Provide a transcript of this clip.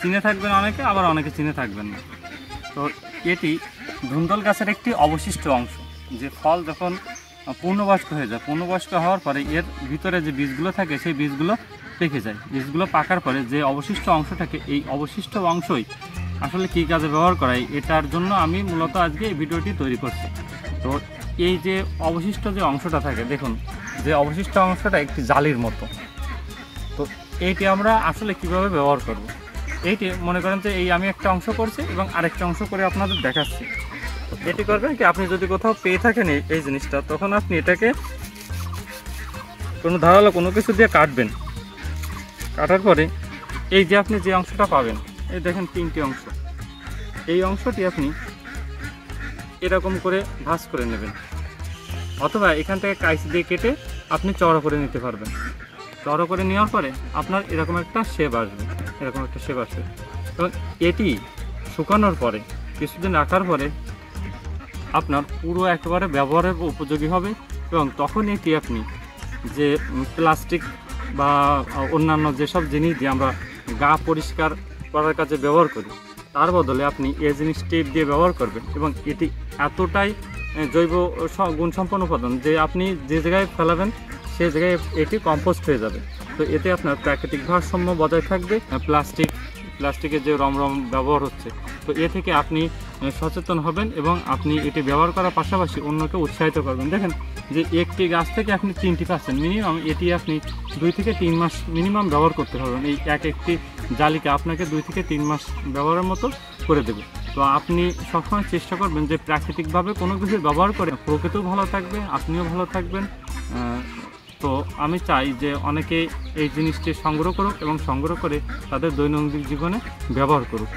চিনে থাকবেন অনেকে, আবার অনেকে চিনে থাকবেন না। তো এটি ধুন্দল গাছের একটি অবশিষ্ট অংশ। যে ফল যখন পূর্ণবয়স্ক হয়ে যায়, পূর্ণবয়স্ক হওয়ার পরে এর ভিতরে যে বীজগুলো থাকে সেই বীজগুলো পেকে যায়। বীজগুলো পাকার পরে যে অবশিষ্ট অংশ থাকে, এই অবশিষ্ট অংশই আসলে কী কাজে ব্যবহার করা হয়, এটার জন্য আমি মূলত আজকে এই ভিডিওটি তৈরি করছি। তো এই যে অবশিষ্ট যে অংশটা থাকে, দেখুন যে অবশিষ্ট অংশটা একটি জালির মতো। তো এইটি আমরা আসলে কিভাবে ব্যবহার করব, এইটি মনে করেন যে এই আমি একটা অংশ করছি এবং আরেকটা অংশ করে আপনাদের দেখাচ্ছি। এটি করবেন কি, আপনি যদি কোথাও পেয়ে থাকেন এই জিনিসটা, তখন আপনি এটাকে কোনো ধারালো কোনো কিছু দিয়ে কাটবেন। কাটার পরে এই যে আপনি যে অংশটা পাবেন, এই দেখেন 3টি অংশ, এই অংশটি আপনি এরকম করে ভাঁজ করে নেবেন, অথবা এখান থেকে কাইচ দিয়ে কেটে আপনি চড়া করে নিতে পারবেন। চড়া করে নেওয়ার পরে আপনার এরকম একটা শেপ আসবে, এরকম একটা শেপ আসবে। এবং এটি শুকানোর পরে কিছুদিন রাখার পরে আপনার পুরো একেবারে ব্যবহারের উপযোগী হবে। এবং তখন এটি আপনি যে প্লাস্টিক বা অন্যান্য যেসব জিনিস দিয়ে আমরা গা পরিষ্কার করার কাজে ব্যবহার করি, তার বদলে আপনি এই জিনিসটি দিয়ে ব্যবহার করবেন। এবং এটি এতটাই জৈব গুণসম্পন্ন উপাদান যে আপনি যে জায়গায় ফেলাবেন সেই জায়গায় এটি কম্পোস্ট হয়ে যাবে। তো এতে আপনার প্রাকৃতিক ভারসাম্য বজায় থাকবে। প্লাস্টিকের যে রমরম ব্যবহার হচ্ছে, তো এ থেকে আপনি সচেতন হবেন এবং আপনি এটি ব্যবহার করার পাশাপাশি অন্যকে উৎসাহিত করবেন। দেখেন যে একটি গাছ থেকে আপনি 3টি পাচ্ছেন, মিনিমাম এটি আপনি 2 থেকে 3 মাস মিনিমাম ব্যবহার করতে পারবেন। এই একটি জালিকা আপনাকে 2 থেকে 3 মাস ব্যবহারের মতো করে দেবে। তো আপনি সবসময় চেষ্টা করবেন যে প্রাকৃতিকভাবে কোনো কিছু ব্যবহার করে প্রকৃতিও ভালো থাকবে, আপনিও ভালো থাকবেন। তো আমি চাই যে অনেকে এই জিনিসটি সংগ্রহ করুক এবং সংগ্রহ করে তাদের দৈনন্দিন জীবনে ব্যবহার করুক।